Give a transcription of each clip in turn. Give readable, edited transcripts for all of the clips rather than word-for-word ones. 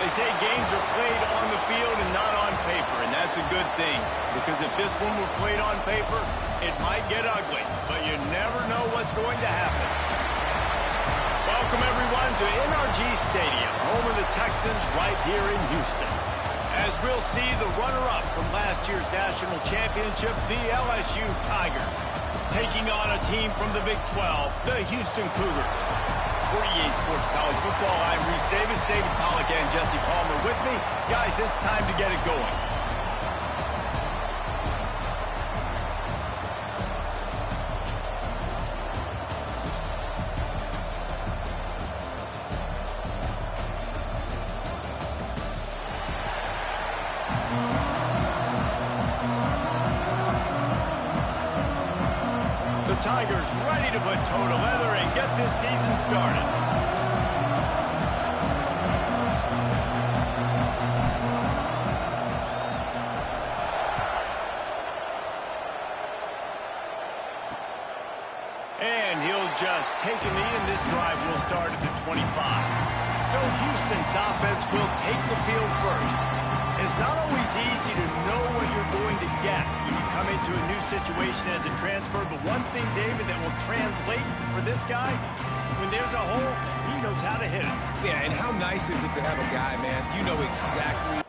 They say games are played on the field and not on paper, and that's a good thing. Because if this one were played on paper, it might get ugly. But you never know what's going to happen. Welcome, everyone, to NRG Stadium, home of the Texans right here in Houston. As we'll see the runner-up from last year's national championship, the LSU Tigers, taking on a team from the Big 12, the Houston Cougars. For EA Sports College Football, I'm Reese Davis, David Pollack, and Jesse Palmer with me. Guys, it's time to get it going. The Tigers ready to put toe to leather and get this season started. And he'll just take a knee, and this drive will start at the 25. So Houston's offense will take the field first. It's not always easy to know what you're going to get when you come into a new situation as a transfer, but one thing, David, that will translate for this guy, when there's a hole, he knows how to hit it. Yeah, and how nice is it to have a guy, man, you know exactly.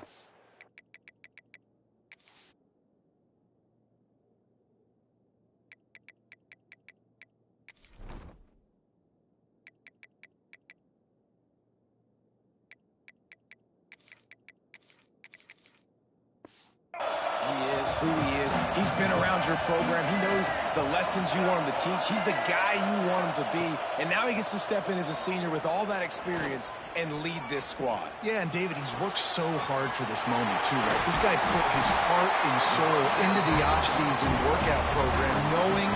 Who he is. He's been around your program. He knows the lessons you want him to teach. He's the guy you want him to be. And now he gets to step in as a senior with all that experience and lead this squad. Yeah, and David, he's worked so hard for this moment too, right? This guy put his heart and soul into the offseason workout program, knowing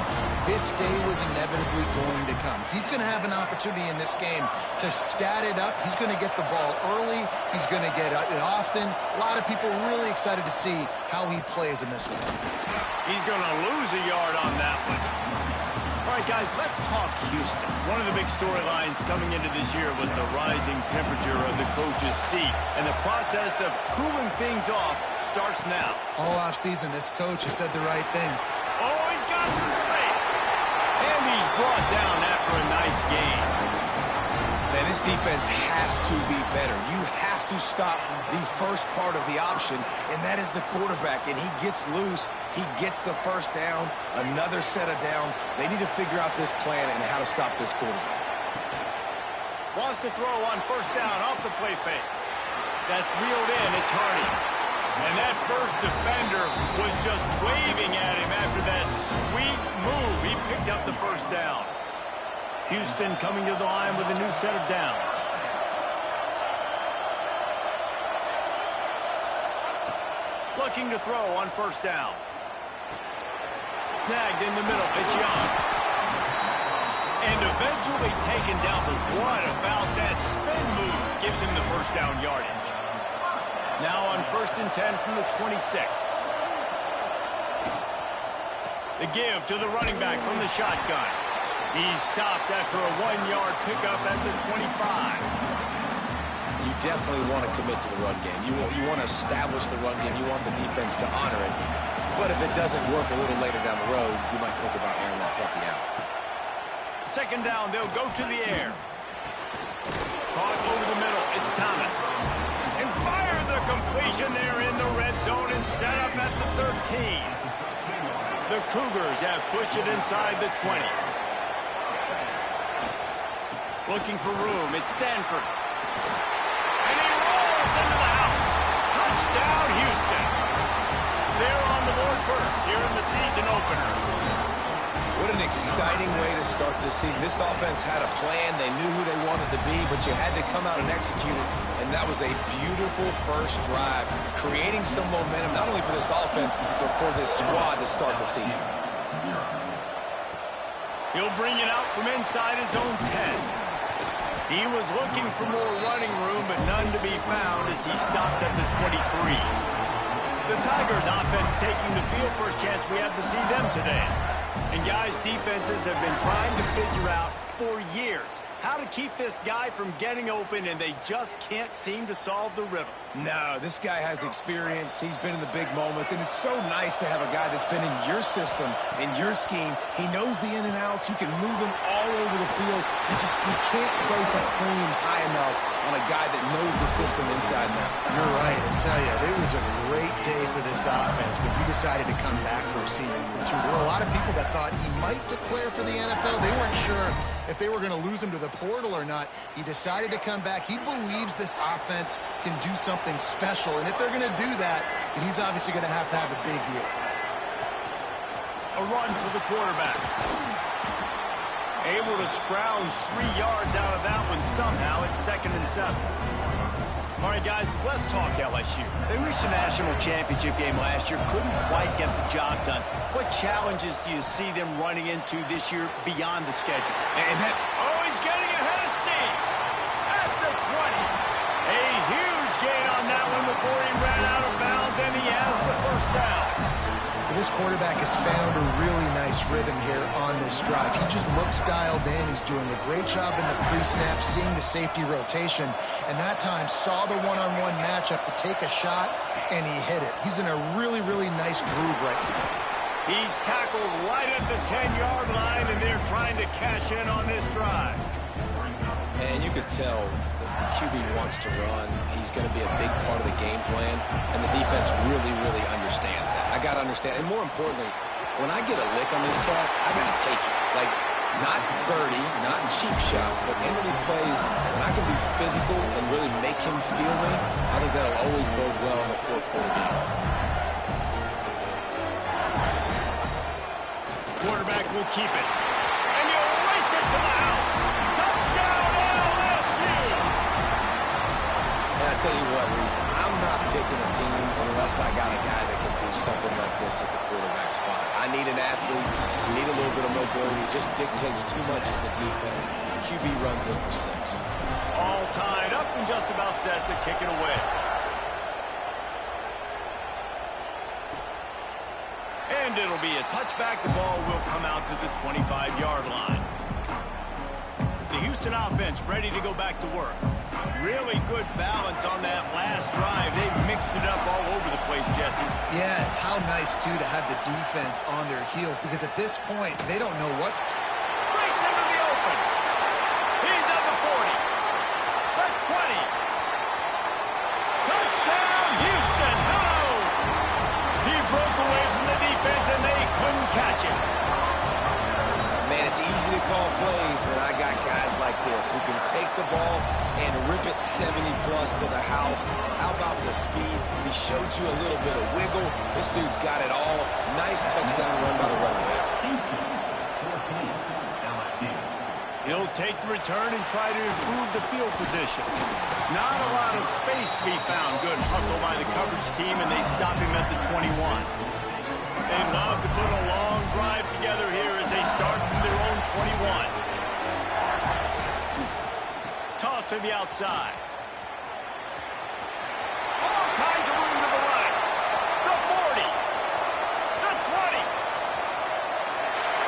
this day was inevitably going to come. He's going to have an opportunity in this game to stat it up. He's going to get the ball early. He's going to get it often. A lot of people really excited to see how he plays in this one. He's going to lose a yard on that one. All right, guys, let's talk Houston. One of the big storylines coming into this year was the rising temperature of the coach's seat, and the process of cooling things off starts now. All offseason, this coach has said the right things. Oh, he's got some space. And he's brought down after a nice game. Man, this defense has to be better. You have to stop the first part of the option, and that is the quarterback. And he gets loose. He gets the first down, another set of downs. They need to figure out this plan and how to stop this quarterback. Wants to throw on first down off the play fake. That's reeled in. It's Hardy. And that first defender was just waving at him after that sweet move. He picked up the first down. Houston coming to the line with a new set of downs. Looking to throw on first down. Snagged in the middle. It's Young. And eventually taken down. But what about that spin move gives him the first down yardage? Now on 1st and 10 from the 26. The give to the running back from the shotgun. He's stopped after a 1-yard pickup at the 25. You definitely want to commit to the run game. You want to establish the run game. You want the defense to honor it. But if it doesn't work a little later down the road, you might think about airing that puppy out. Second down, they'll go to the air. Caught over the middle. It's Thomas. And fire the completion there in the red zone and set up at the 13. The Cougars have pushed it inside the 20. Looking for room. It's Sanford. And he rolls into the house. Touchdown, Houston. They're on the board first here in the season opener. What an exciting way to start this season. This offense had a plan. They knew who they wanted to be, but you had to come out and execute it. And that was a beautiful first drive, creating some momentum, not only for this offense, but for this squad to start the season. He'll bring it out from inside his own 10. He was looking for more running room, but none to be found as he stopped at the 23. The Tigers offense taking the field. First chance we have to see them today. And guys, defenses have been trying to figure out for years how to keep this guy from getting open, and they just can't seem to solve the riddle. No, this guy has experience. He's been in the big moments, and it's so nice to have a guy that's been in your system, in your scheme. He knows the in and outs. You can move him all over the field. You can't place a premium high enough on a guy that knows the system inside and out. You're right. I tell you, it was a great day for this offense when he decided to come back for a senior year, too. There were a lot of people that thought he might declare for the NFL. They weren't sure if they were going to lose him to the portal or not. He decided to come back. He believes this offense can do something special, and if they're going to do that, then he's obviously going to have a big year. A run for the quarterback. Able to scrounge 3 yards out of that one somehow. It's 2nd and 7. All right, guys, let's talk LSU. They reached a national championship game last year, couldn't quite get the job done. What challenges do you see them running into this year beyond the schedule? And that... Oh, he's getting ahead of steam at the 20. A huge gain on that one before he ran out of bounds, and he has the first down. This quarterback has found a really nice rhythm here on this drive. He just looks dialed in. He's doing a great job in the pre-snap, seeing the safety rotation, and that time saw the one-on-one matchup to take a shot, and he hit it. He's in a really, really nice groove right now. He's tackled right at the 10-yard line, and they're trying to cash in on this drive. And you could tell the QB wants to run. He's going to be a big part of the game plan, and the defense really, really understands that. I got to understand, and more importantly, when I get a lick on this cat, I got to take it. Like, not dirty, not cheap shots, but into the plays, when I can be physical and really make him feel me, I think that'll always bode well in the fourth quarter game. Quarterback will keep it, and he'll race it to the house. Touchdown, LSU! And I tell you what, Reese, I'm not picking a team unless I got a guy that can do something like this at the quarterback spot. I need an athlete. I need a little bit of mobility. It just dictates too much to the defense. QB runs in for 6. All tied up and just about set to kick it away. And it'll be a touchback. The ball will come out to the 25-yard line. The Houston offense ready to go back to work. Really good balance on that last drive. They mixed it up all over the place, Jesse. Yeah, how nice, too, to have the defense on their heels, because at this point, they don't know what's... Breaks into the open. He's at the 40. The 20. Touchdown, Houston. Ho! He broke away from the defense, and they couldn't catch him. Man, it's easy to call plays when I got guys like this who can take the ball and rip it 70-plus to the house. How about the speed? He showed you a little bit of wiggle. This dude's got it all. Nice touchdown run by the running back. He'll take the return and try to improve the field position. Not a lot of space to be found. Good hustle by the coverage team, and they stop him at the 21. They love to put a long drive together here as they start from their own 21. Toss to the outside. All kinds of room to the right. The 40. The 20.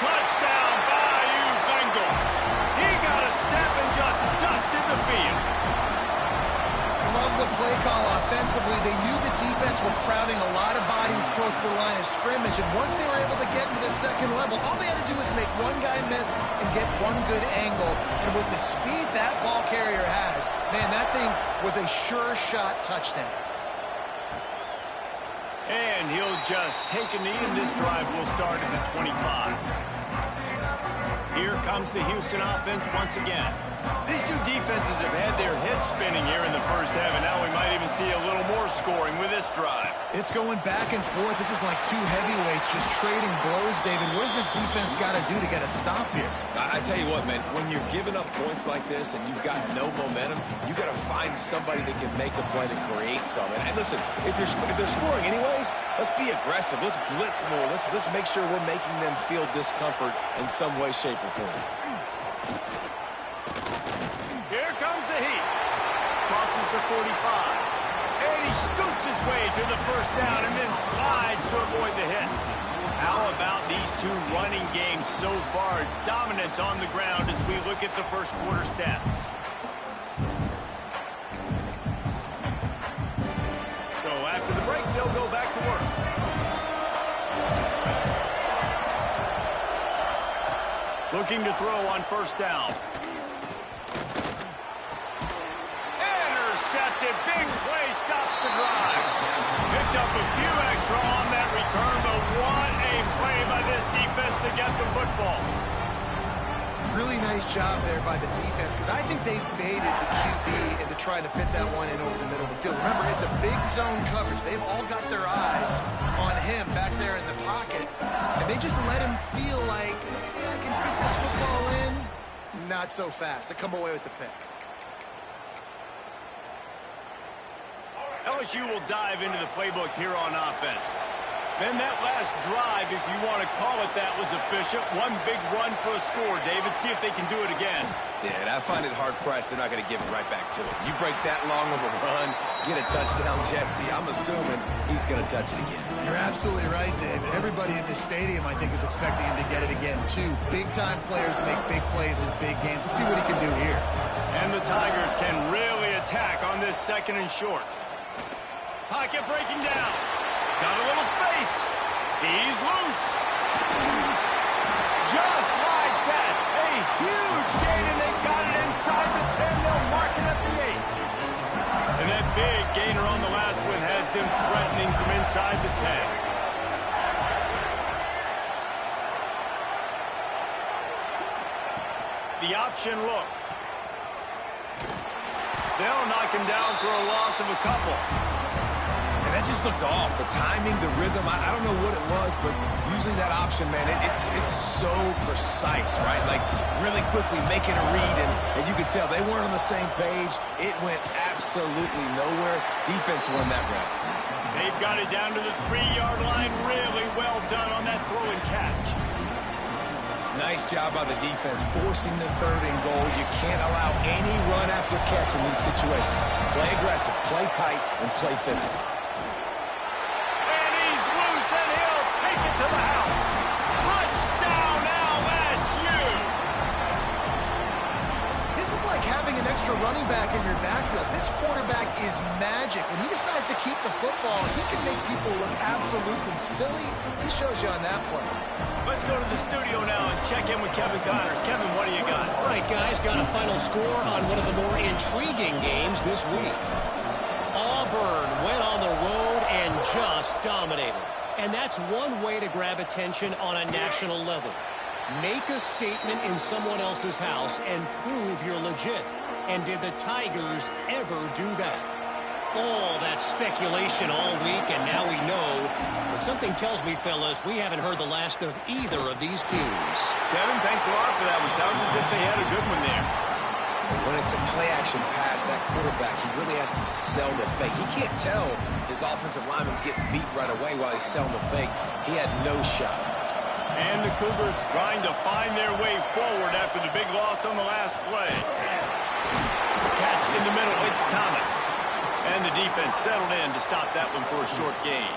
Touchdown, Bayou Bengals. He got a step and just dusted the field. Love the play call offensively. They knew the defense were crowding a lot of bodies close to the line of scrimmage, and once they were able to get into the second level, all they had to do was make one guy miss and get one good angle. And with the speed that ball carrier has, man, that thing was a sure shot touchdown. And he'll just take a knee, and this drive will start at the 25. Here comes the Houston offense once again. These two defenses have had their heads spinning here in the first half, and now we might even see a little more scoring with this drive. It's going back and forth. This is like two heavyweights just trading blows, David. What does this defense got to do to get a stop here? I tell you what, man, when you're giving up points like this and you've got no momentum, you got to find somebody that can make a play to create something. And listen, if they're scoring anyways, let's be aggressive. Let's blitz more. Let's make sure we're making them feel discomfort in some way, shape, or form. Here comes the heat. Crosses the 45. And he scoots his way to the first down and then slides to avoid the hit. How about these two running games so far? Dominance on the ground as we look at the first quarter stats. So after the break, they'll go back to work. Looking to throw on first down. Intercepted. Big play stops the drive. Picked up a few extra on that return, but what a play by this defense to get the football. Really nice job there by the defense, because I think they baited the QB into trying to fit that one in over the middle of the field. Remember, it's a big zone coverage. They've all got their eyes on him back there in the pocket, and they just let him feel like, maybe I can fit this football in. Not so fast. They come away with the pick. LSU will dive into the playbook here on offense. Then that last drive, if you want to call it that, was efficient. One big run for a score, David. See if they can do it again. Yeah, and I find it hard-pressed they're not going to give it right back to him. You break that long of a run, get a touchdown, Jesse, I'm assuming he's going to touch it again. You're absolutely right, David. Everybody in this stadium, I think, is expecting him to get it again, too. Big-time players make big plays in big games. Let's see what he can do here. And the Tigers can really attack on this second and short. Pocket breaking down. Got a little space. He's loose. Just like that. A huge gain, and they've got it inside the 10. They'll mark it at the 8. And that big gainer on the last one has them threatening from inside the 10. The option look. They'll knock him down for a loss of a couple. And that just looked off. The timing, the rhythm, I don't know what it was, but usually that option, man, it's so precise, right? Like, really quickly making a read, and you could tell they weren't on the same page. It went absolutely nowhere. Defense won that round. They've got it down to the 3-yard line. Really well done on that throw and catch. Nice job by the defense, forcing the 3rd and goal. You can't allow any run after catch in these situations. Play aggressive, play tight, and play physical. And he's loose, and he'll take it to the house. Touchdown, LSU! This is like having an extra running back in your backfield. This quarterback is magic. When he decides to keep the football, he can make people look absolutely silly. He shows you on that play. Let's go to the studio now and check in with Kevin Connors. Kevin, what do you got? All right, guys, got a final score on one of the more intriguing games this week. Auburn went on the road and just dominated. And that's one way to grab attention on a national level. Make a statement in someone else's house and prove you're legit. And did the Tigers ever do that? All that speculation all week, and now we know. But something tells me, fellas, we haven't heard the last of either of these teams. Kevin, thanks a lot for that one. Sounds as if they had a good one there. When it's a play-action pass, that quarterback, he really has to sell the fake. He can't tell his offensive lineman's getting beat right away while he's selling the fake. He had no shot. And the Cougars trying to find their way forward after the big loss on the last play. Catch in the middle, it's Thomas. And the defense settled in to stop that one for a short gain.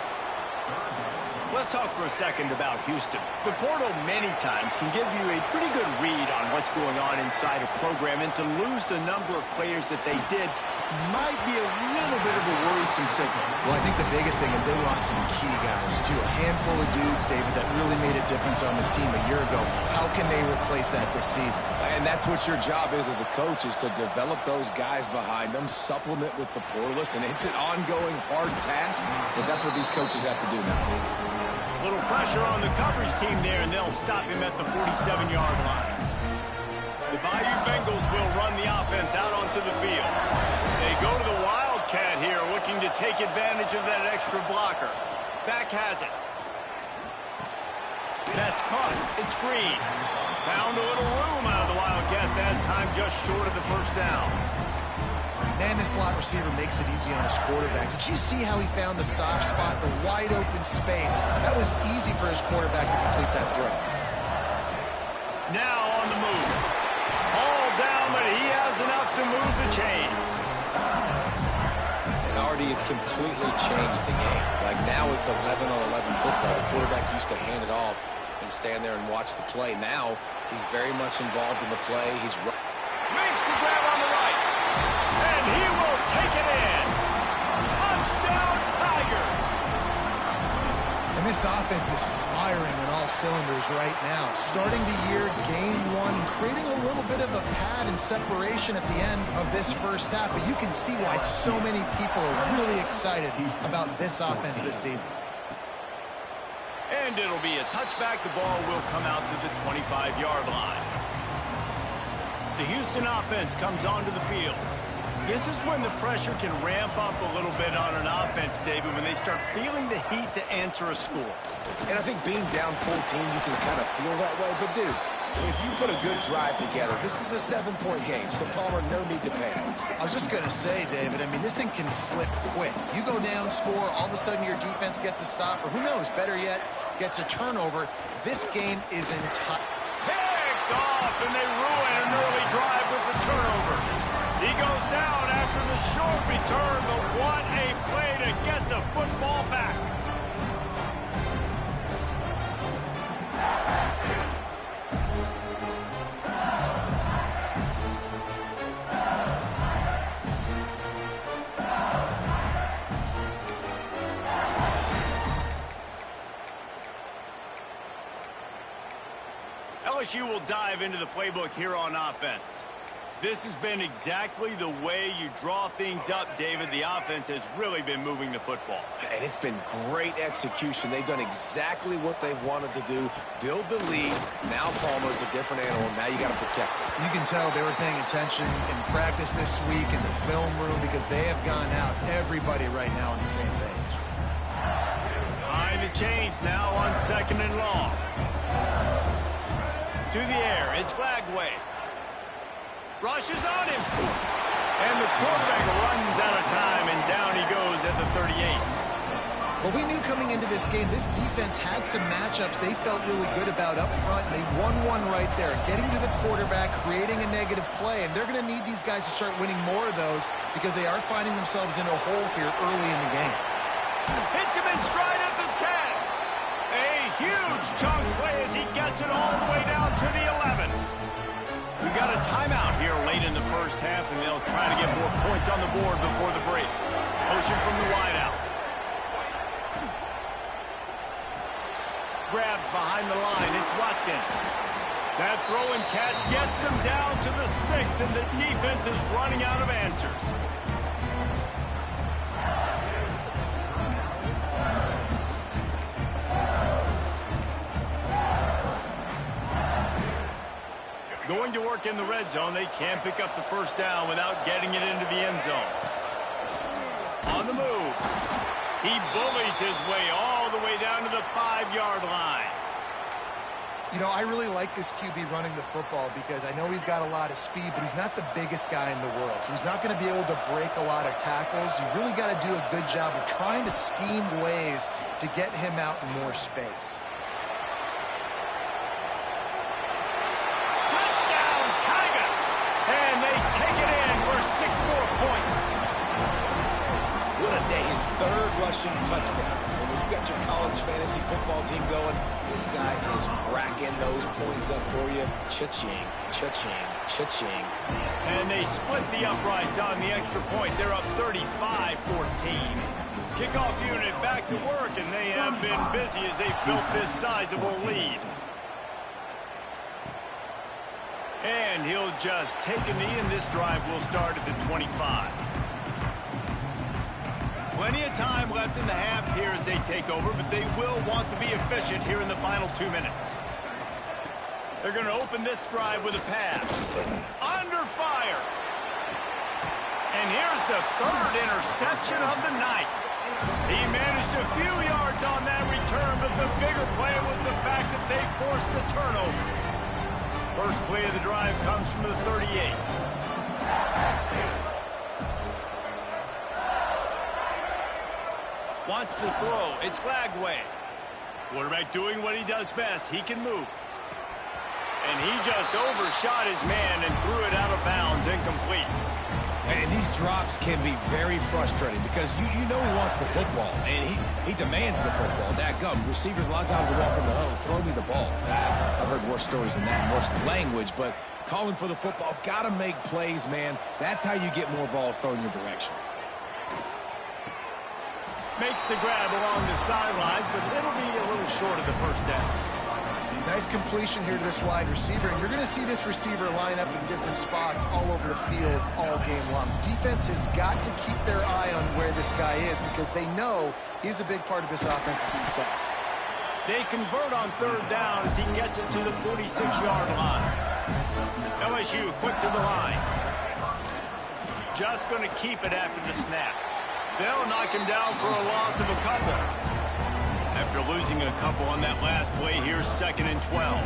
Let's talk for a second about Houston. The portal many times can give you a pretty good read on what's going on inside a program, and to lose the number of players that they did might be a little bit of a worrisome signal. Well, I think the biggest thing is they lost some key guys, too. A handful of dudes, David, that really made a difference on this team a year ago. How can they replace that this season? And that's what your job is as a coach, is to develop those guys behind them, supplement with the portal. Listen, it's an ongoing hard task, but that's what these coaches have to do nowadays. A little pressure on the coverage team there, and they'll stop him at the 47-yard line. The Bayou Bengals will run the offense out onto the field. They go to the Wildcat here, looking to take advantage of that extra blocker. Back has it. That's caught. It's Green. Found a little room out of the Wildcat that time, just short of the first down. Man, this slot receiver makes it easy on his quarterback. Did you see how he found the soft spot, the wide open space? That was easy for his quarterback to complete that throw. Now on the move. All down, but he has enough to move the chains. And our authority, it's completely changed the game. Like now it's 11-on-11 football. The quarterback used to hand it off and stand there and watch the play. Now he's very much involved in the play. He's makes the grab on the right, and he will take it in. Touchdown, Tigers! And this offense is firing on all cylinders right now. Starting the year, game one, creating a little bit of a pad and separation at the end of this first half. But you can see why so many people are really excited about this offense this season. And it'll be a touchback. The ball will come out to the 25-yard line. The Houston offense comes onto the field. This is when the pressure can ramp up a little bit on an offense, David, when they start feeling the heat to answer a score. And I think being down 14, you can kind of feel that way. But, dude, if you put a good drive together, this is a 7-point game. So, Palmer, no need to panic. I was just going to say, David, I mean, this thing can flip quick. You go down, score, all of a sudden your defense gets a stop, or who knows, better yet, gets a turnover. This game is entirely picked off, and they ruin an early drive with the turnover. He goes down after the short return, but what a play to get the football back. LSU will dive into the playbook here on offense. This has been exactly the way you draw things up, David. The offense has really been moving the football. And it's been great execution. They've done exactly what they've wanted to do. Build the lead. Now Palmer's a different animal. Now you got to protect him. You can tell they were paying attention in practice this week in the film room because they have gone out, everybody right now on the same page. Behind the chains now on 2nd and long. To the air, it's Glagway. Rushes on him. And the quarterback runs out of time, and down he goes at the 38. Well, we knew coming into this game, this defense had some matchups they felt really good about up front, and they won one right there, getting to the quarterback, creating a negative play, and they're going to need these guys to start winning more of those because they are finding themselves in a hole here early in the game. Hits him in stride at the 10. A huge chunk play as he gets it all the way down to the 11. We've got a timeout here late in the first half, and they'll try to get more points on the board before the break. Motion from the wideout. Grabbed behind the line. It's Watkins. That throw and catch gets them down to the 6, and the defense is running out of answers. Going to work in the red zone. They can't pick up the first down without getting it into the end zone. On the move. He bullies his way all the way down to the 5-yard line. You know, I really like this QB running the football because I know he's got a lot of speed, but he's not the biggest guy in the world. So he's not going to be able to break a lot of tackles. You really got to do a good job of trying to scheme ways to get him out in more space. And they take it in for 6 more points. What a day. His 3rd rushing touchdown. And when you got your college fantasy football team going, this guy is racking those points up for you. Cha-ching, cha-ching, cha-ching. And they split the uprights on the extra point. They're up 35-14. Kickoff unit back to work, and they have been busy as they've built this sizable lead. And he'll just take a knee, and this drive will start at the 25. Plenty of time left in the half here as they take over, but they will want to be efficient here in the final 2 minutes. They're going to open this drive with a pass. Under fire. And here's the 3rd interception of the night. He managed a few yards on that return, but the bigger play was the fact that they forced the turnover. First play of the drive comes from the 38. Wants to throw. It's Glagway. Quarterback doing what he does best. He can move. And he just overshot his man and threw it out of bounds, incomplete. And these These drops can be very frustrating because you know he wants the football, and he demands the football. Dadgum, receivers a lot of times will walk in the huddle, throw me the ball. I've heard worse stories than that, worse language, but calling for the football, got to make plays, man. That's how you get more balls thrown in your direction. Makes the grab along the sidelines, but it'll be a little short of the first down. Nice completion here to this wide receiver, and you're going to see this receiver line up in different spots all over the field all game long. Defense has got to keep their eye on where this guy is because they know he's a big part of this offense's success. They convert on third down as he gets it to the 46-yard line. LSU quick to the line. Just going to keep it after the snap. They'll knock him down for a loss of a couple. After losing a couple on that last play, here's 2nd and 12.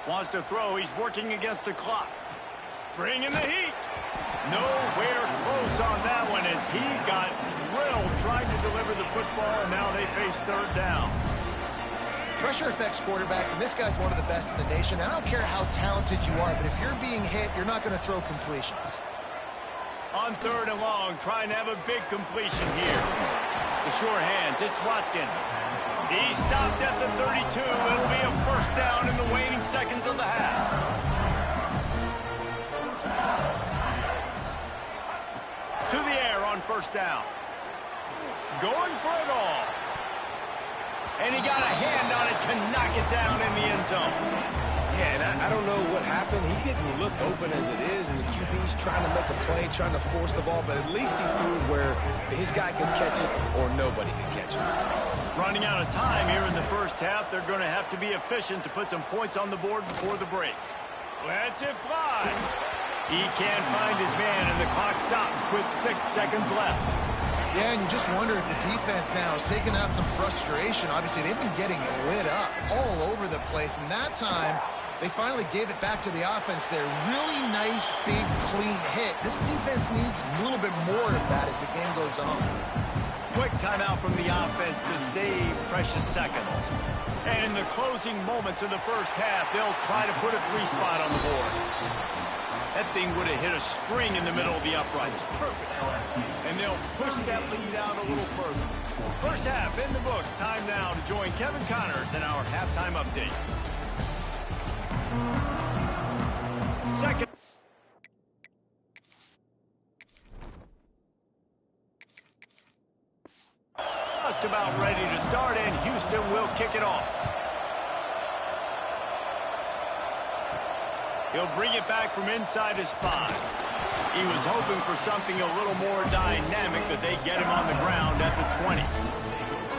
Wants to throw. He's working against the clock. Bringing the heat. Nowhere close on that one as he got drilled trying to deliver the football, and now they face third down. Pressure affects quarterbacks, and this guy's one of the best in the nation. I don't care how talented you are, but if you're being hit, you're not going to throw completions. On third and long, trying to have a big completion here. The sure hands, it's Watkins. He stopped at the 32. It'll be a first down in the waning seconds of the half. To the air on first down. Going for it all. And he got a hand on it to knock it down in the end zone. Yeah, and I don't know what happened. He didn't look open as it is, and the QB's trying to make a play, trying to force the ball, but at least he threw it where his guy could catch it or nobody could catch it. Running out of time here in the first half. They're going to have to be efficient to put some points on the board before the break. Lets it fly. He can't find his man, and the clock stops with 6 seconds left. Yeah, and you just wonder if the defense now is taking out some frustration. Obviously, they've been getting lit up all over the place, and that time they finally gave it back to the offense there. Really nice, big, clean hit. This defense needs a little bit more of that as the game goes on. Quick timeout from the offense to save precious seconds. And in the closing moments of the first half, they'll try to put a 3-spot on the board. That thing would have hit a string in the middle of the uprights. Perfect. And they'll push that lead out a little further. First half in the books. Time now to join Kevin Connors in our halftime update. Second. Just about ready to start, and Houston will kick it off. He'll bring it back from inside his 5. He was hoping for something a little more dynamic, but they get him on the ground at the 20.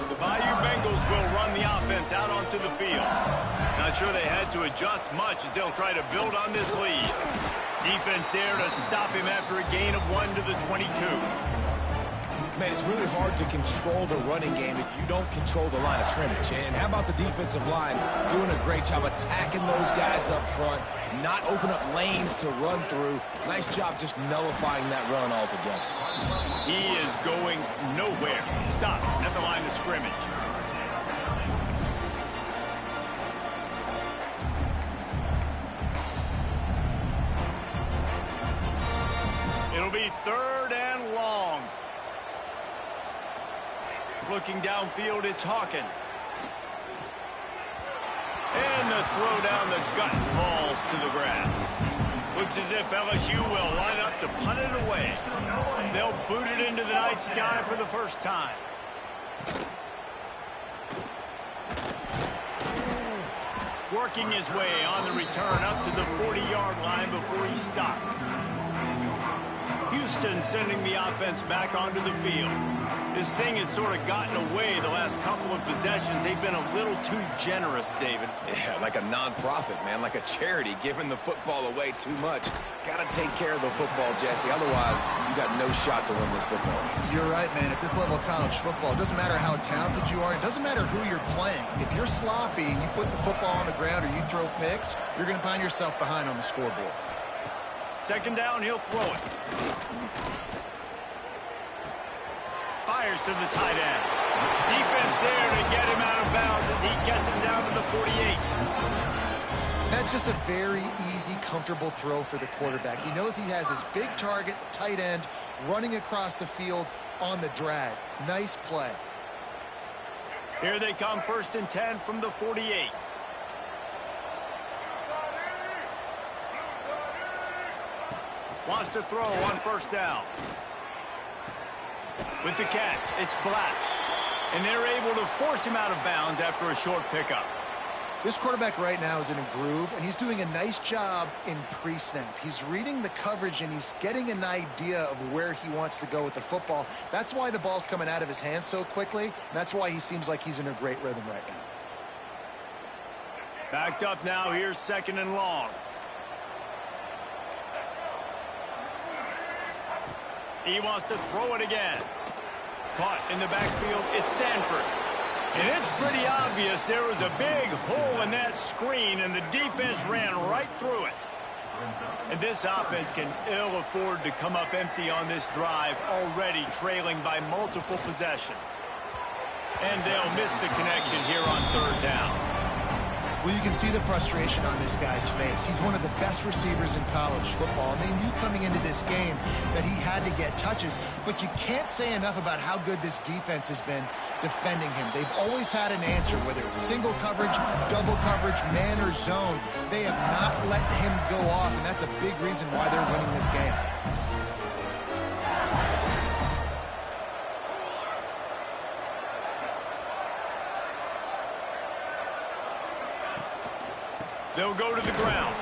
The Bayou Bengals will run the offense out onto the field. Not sure they had to adjust much as they'll try to build on this lead. Defense there to stop him after a gain of 1 to the 22. Man, it's really hard to control the running game if you don't control the line of scrimmage. And how about the defensive line doing a great job attacking those guys up front, not open up lanes to run through. Nice job just nullifying that run altogether. He is going nowhere. Stop at the line of scrimmage. It'll be third and long. Looking downfield, it's Hawkins. And the throw down the gut falls to the grass. Looks as if LSU will line up to punt it away. They'll boot it into the night sky for the first time. Working his way on the return up to the 40-yard line before he stopped. Houston sending the offense back onto the field. This thing has sort of gotten away the last couple of possessions. They've been a little too generous, David. Yeah, like a non-profit, man, like a charity, giving the football away too much. Got to take care of the football, Jesse. Otherwise, you got no shot to win this football. You're right, man. At this level of college football, it doesn't matter how talented you are. It doesn't matter who you're playing. If you're sloppy and you put the football on the ground or you throw picks, you're going to find yourself behind on the scoreboard. Second down, he'll throw it. Fires to the tight end. Defense there to get him out of bounds as he 48. That's just a very easy, comfortable throw for the quarterback. He knows he has his big target, the tight end, running across the field on the drag. Nice play. Here they come, 1st and 10 from the 48. Wants to throw on 1st down. With the catch, it's Black. And they're able to force him out of bounds after a short pickup. This quarterback right now is in a groove, and he's doing a nice job in pre-snap. He's reading the coverage, and he's getting an idea of where he wants to go with the football. That's why the ball's coming out of his hands so quickly, and that's why he seems like he's in a great rhythm right now. Backed up now, here's 2nd and long. He wants to throw it again. Caught in the backfield, it's Sanford. And it's pretty obvious there was a big hole in that screen, and the defense ran right through it. And this offense can ill afford to come up empty on this drive, already trailing by multiple possessions. And they'll miss the connection here on 3rd down. Well, you can see the frustration on this guy's face. He's one of the best receivers in college football, and they knew coming into this game that he had to get touches, but you can't say enough about how good this defense has been defending him. They've always had an answer, whether it's single coverage, double coverage, man or zone. They have not let him go off, and that's a big reason why they're winning this game. They'll go to the ground.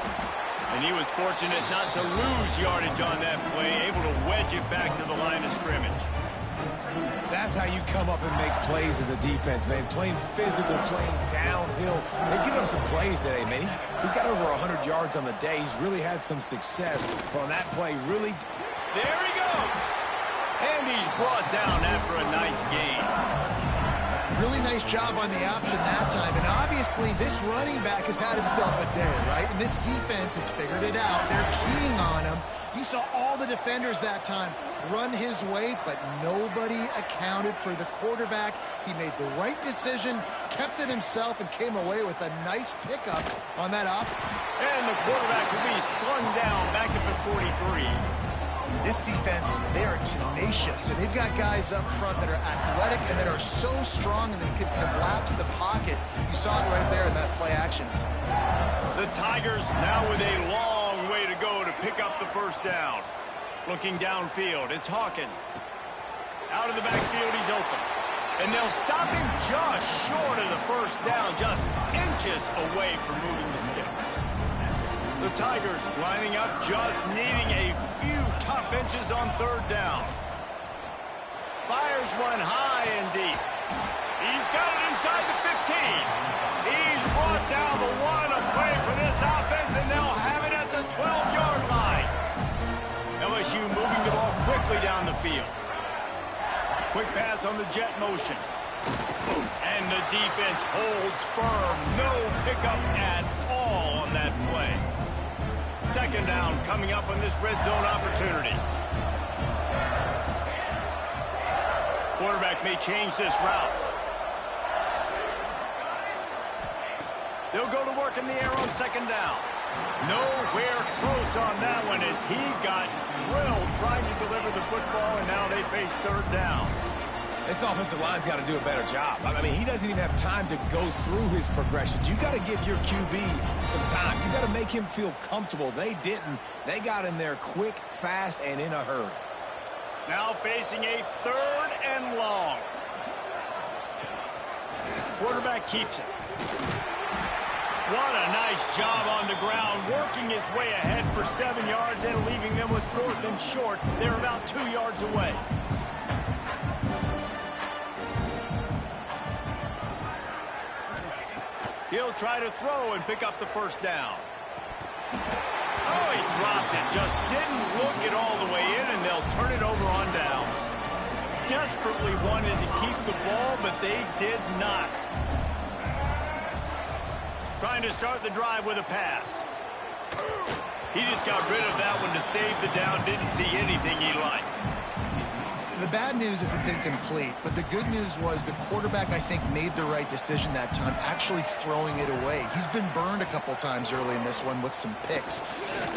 And he was fortunate not to lose yardage on that play, able to wedge it back to the line of scrimmage. That's how you come up and make plays as a defense, man. Playing physical, playing downhill. They've given him some plays today, man. He's got over 100 yards on the day. He's really had some success. But on that play, really... There he goes. And he's brought down after a nice gain. Really nice job on the option that time. And obviously, this running back has had himself a day, right? And this defense has figured it out. They're keying on him. You saw all the defenders that time run his way, but nobody accounted for the quarterback. He made the right decision, kept it himself, and came away with a nice pickup on that option. And the quarterback will be slung down back up at 43. This defense, they are tenacious, and they've got guys up front that are athletic and that are so strong and they can collapse the pocket. You saw it right there in that play action. The Tigers now with a long way to go to pick up the 1st down. Looking downfield, it's Hawkins. Out of the backfield, he's open. And they'll stop him just short of the 1st down, just inches away from moving the sticks. The Tigers lining up, just needing a few tough inches on 3rd down. Fires one high and deep. He's got it inside the 15. He's brought down the 1 of play for this offense, and they'll have it at the 12-yard line. LSU moving the ball quickly down the field. Quick pass on the jet motion. And the defense holds firm. No pickup at all on that play. 2nd down coming up on this red zone opportunity. Quarterback may change this route. They'll go to work in the air on 2nd down. Nowhere close on that one as he got drilled trying to deliver the football, and now they face 3rd down. This offensive line's got to do a better job. I mean, he doesn't even have time to go through his progressions. You got to give your QB some time. You got to make him feel comfortable. They didn't. They got in there quick, fast, and in a hurry. Now facing a 3rd and long. Quarterback keeps it. What a nice job on the ground, working his way ahead for 7 yards and leaving them with 4th and short. They're about 2 yards away. He'll try to throw and pick up the 1st down. Oh, he dropped it. Just didn't look it all the way in, and they'll turn it over on downs. Desperately wanted to keep the ball, but they did not. Trying to start the drive with a pass. He just got rid of that one to save the down. Didn't see anything he liked. The bad news is it's incomplete, but the good news was the quarterback, I think, made the right decision that time, actually throwing it away. He's been burned a couple times early in this one with some picks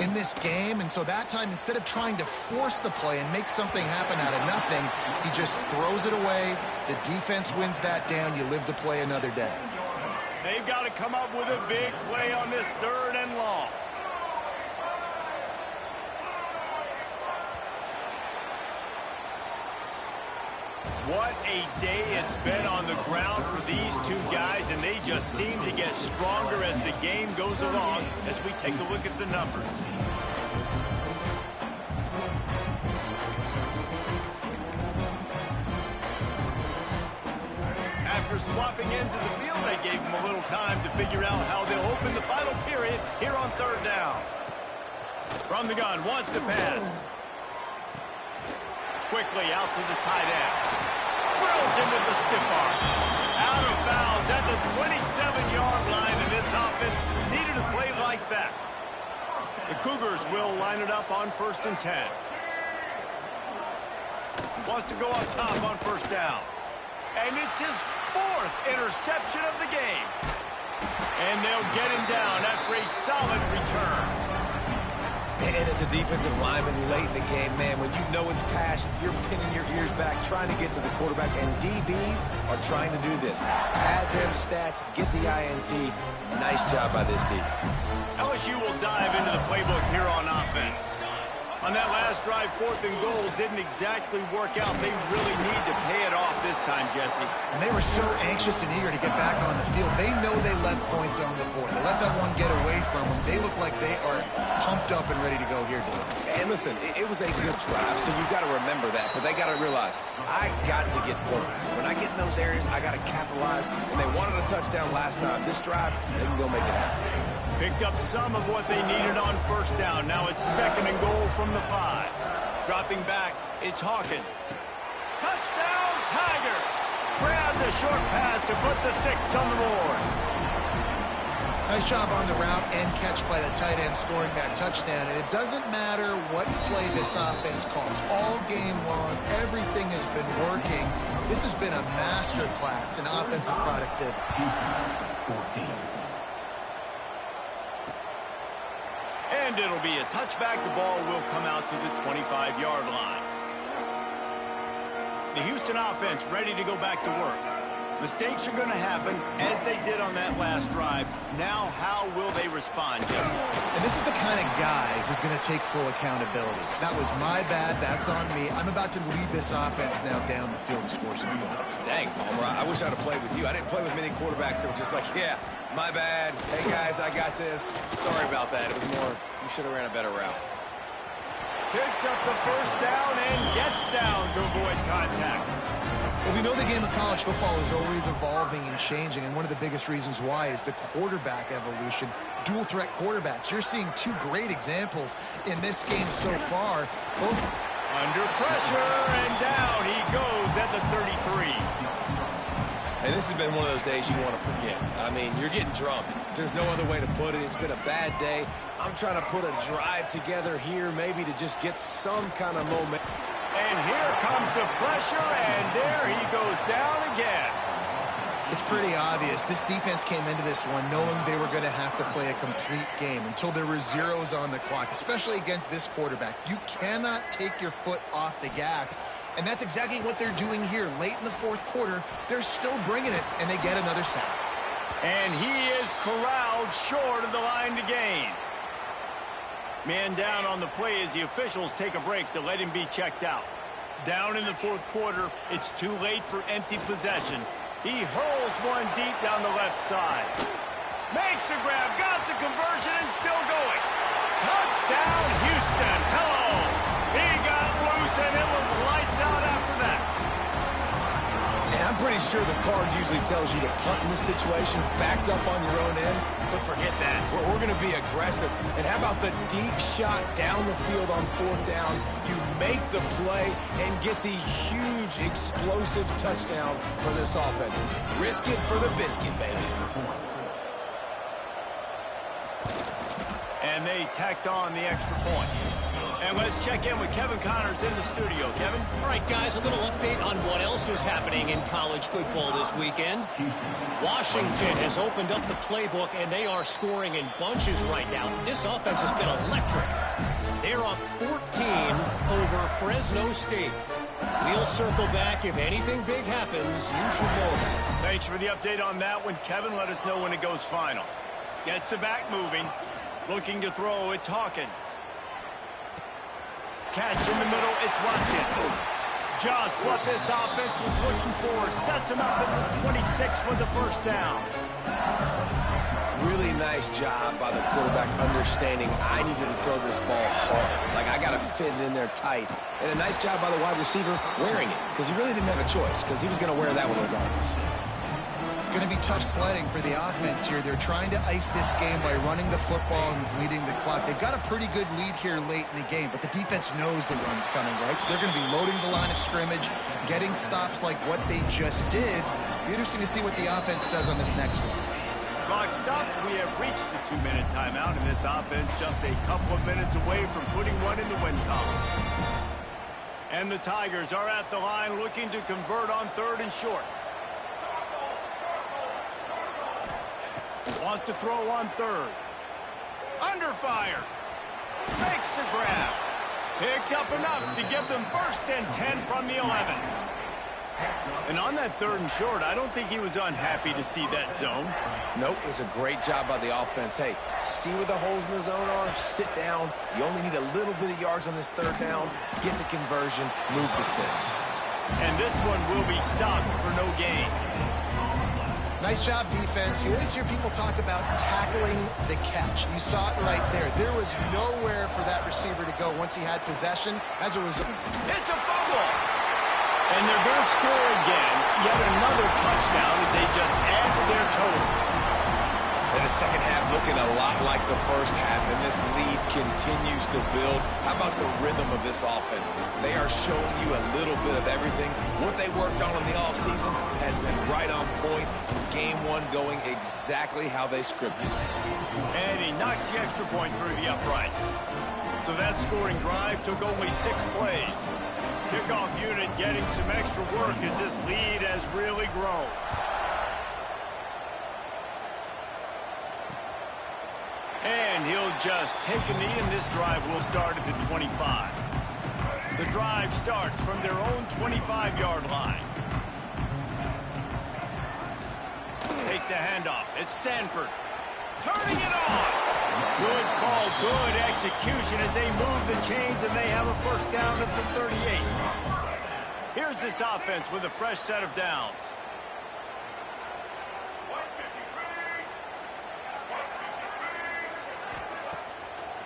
in this game, and so that time, instead of trying to force the play and make something happen out of nothing, he just throws it away. The defense wins that down. You live to play another day. They've got to come up with a big play on this 3rd and long. What a day it's been on the ground for these two guys, and they just seem to get stronger as the game goes along as we take a look at the numbers. After swapping ends of the field, they gave them a little time to figure out how they'll open the final period here on 3rd down. From the gun, wants to pass. Quickly out to the tight end. Drills him with the stiff arm. Out of bounds at the 27-yard line, and this offense needed a play like that. The Cougars will line it up on 1st and 10. Wants to go up top on 1st down. And it's his 4th interception of the game. And they'll get him down after a solid return. And as a defensive lineman late in the game, man, when you know it's passion, you're pinning your ears back, trying to get to the quarterback, and DBs are trying to do this. Pad them stats, get the INT. Nice job by this D. LSU will dive into the playbook here on offense. On that last drive, 4th and goal didn't exactly work out. They really need to pay it off this time, Jesse. And they were so anxious and eager to get back on the field. They know they left points on the board. They let that one get away from them. They look like they are pumped up and ready to go here, Dave. And listen, it was a good drive, so you've got to remember that. But they got to realize, I got to get points. When I get in those areas, I got to capitalize. And they wanted a touchdown last time. This drive, they can go make it happen. Picked up some of what they needed on 1st down. Now it's 2nd and goal from the 5. Dropping back, it's Hawkins. Touchdown, Tigers! Grab the short pass to put the 6 on the board. Nice job on the route and catch by the tight end scoring that touchdown. And it doesn't matter what play this offense calls. All game long, everything has been working. This has been a master class in offensive productivity. 14. And it'll be a touchback. The ball will come out to the 25-yard line. The Houston offense ready to go back to work. Mistakes are going to happen, as they did on that last drive. Now, how will they respond, Jesse? And this is the kind of guy who's going to take full accountability. That was my bad. That's on me. I'm about to lead this offense now down the field and score some points. Dang, Palmer, I wish I'd have played with you. I didn't play with many quarterbacks that were just like, yeah, my bad. Hey, guys, I got this. Sorry about that. It was more, you should have ran a better route. Picks up the 1st down and gets down to avoid contact. Well, we know the game of college football is always evolving and changing, and one of the biggest reasons why is the quarterback evolution. Dual threat quarterbacks. You're seeing 2 great examples in this game so far. Both under pressure, and down he goes at the 33. And this has been one of those days you want to forget. I mean, you're getting drunk. There's no other way to put it. It's been a bad day. I'm trying to put a drive together here maybe to just get some kind of moment. And here comes the pressure, and there he goes down again. It's pretty obvious. This defense came into this one knowing they were going to have to play a complete game until there were zeros on the clock, especially against this quarterback. You cannot take your foot off the gas, and that's exactly what they're doing here. Late in the 4th quarter, they're still bringing it, and they get another sack. And he is corralled short of the line to gain. Man down on the play as the officials take a break to let him be checked out. Down in the 4th quarter, it's too late for empty possessions. He hurls one deep down the left side. Makes the grab, got the conversion, and still going. Touchdown, Houston. Hello. He got loose, and it was lights out after that. And I'm pretty sure the card usually tells you to punt in this situation, backed up on your own end. But forget that. We're going to be aggressive. And how about the deep shot down the field on 4th down? You make the play and get the huge explosive touchdown for this offense. Risk it for the biscuit, baby. And they tacked on the extra point. And let's check in with Kevin Connors in the studio. Kevin? All right, guys, a little update on what else is happening in college football this weekend. Washington has opened up the playbook, and they are scoring in bunches right now. This offense has been electric. They're up 14 over Fresno State. We'll circle back. If anything big happens, you should know that. Thanks for the update on that one, Kevin. Let us know when it goes final. Gets the back moving. Looking to throw, it's Hawkins. Catch in the middle, it's Watkins. Just what this offense was looking for. Sets him up at the 26 with the first down. Really nice job by the quarterback understanding I needed to throw this ball hard. Like, I got to fit it in there tight. And a nice job by the wide receiver wearing it, because he really didn't have a choice, because he was going to wear that one regardless. It's going to be tough sledding for the offense here. They're trying to ice this game by running the football and bleeding the clock. They've got a pretty good lead here late in the game, but the defense knows the run's coming, right? So they're going to be loading the line of scrimmage, getting stops like what they just did. Be interesting to see what the offense does on this next one. Clock stops. We have reached the 2-minute timeout, and this offense just a couple of minutes away from putting one in the win column. And the Tigers are at the line looking to convert on 3rd and short. Wants to throw on 3rd. Under fire. Makes the grab. Picks up enough to give them 1st and 10 from the 11. And on that 3rd and short, I don't think he was unhappy to see that zone. Nope, it was a great job by the offense. Hey, see where the holes in the zone are? Sit down. You only need a little bit of yards on this 3rd down. Get the conversion. Move the sticks. And this one will be stopped for no gain. Nice job, defense. You always hear people talk about tackling the catch. You saw it right there. There was nowhere for that receiver to go once he had possession. As a result, it's a fumble. And they're going to score again. Yet another touchdown as they just add to their total. And the second half looking a lot like the first half, and this lead continues to build. How about the rhythm of this offense? They are showing you a little bit of everything. What they worked on in the offseason has been right on point. Game 1 going exactly how they scripted. And he knocks the extra point through the uprights. So that scoring drive took only 6 plays. Kickoff unit getting some extra work as this lead has really grown. And he'll just take a knee, and this drive will start at the 25. The drive starts from their own 25-yard line. Takes a handoff. It's Sanford. Turning it on. Good call, good execution as they move the chains, and they have a 1st down at the 38. Here's this offense with a fresh set of downs.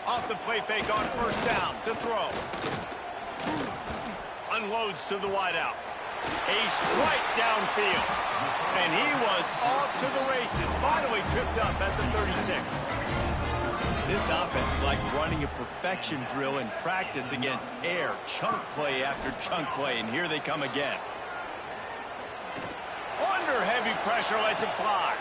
Off the play fake on 1st down to throw. Unloads to the wideout. A strike downfield. And he was off to the races. Finally tripped up at the 36. This offense is like running a perfection drill in practice against air. Chunk play after chunk play. And here they come again. Under heavy pressure, lets it fly.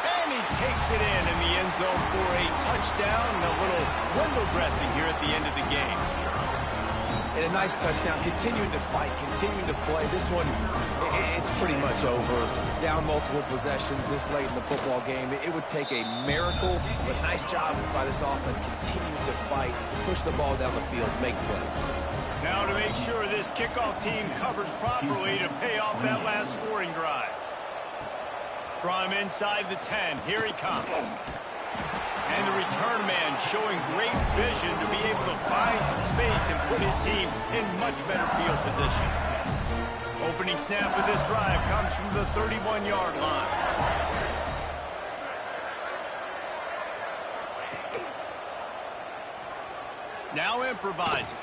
And he takes it in the end zone for a touchdown and a little window dressing here at the end of the game. And a nice touchdown, continuing to fight, continuing to play. This one, it's pretty much over. Down multiple possessions this late in the football game. It would take a miracle, but nice job by this offense, continuing to fight, push the ball down the field, make plays. Now to make sure this kickoff team covers properly to pay off that last scoring drive. From inside the 10, here he comes. And the return man showing great vision to be able to find some space and put his team in much better field position. Opening snap of this drive comes from the 31-yard line. Now improvising.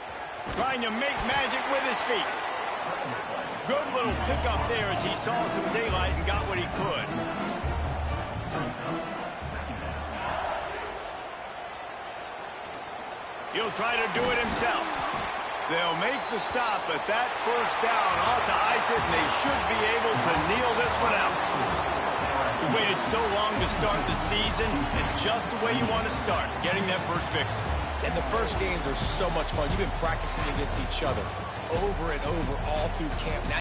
Trying to make magic with his feet. Good little pickup there as he saw some daylight and got what he could. He'll try to do it himself. They'll make the stop, but that 1st down ought to ice it, and they should be able to kneel this one out. We waited so long to start the season, and just the way you want to start, getting that first victory. And the first games are so much fun. You've been practicing against each other over and over all through camp. Now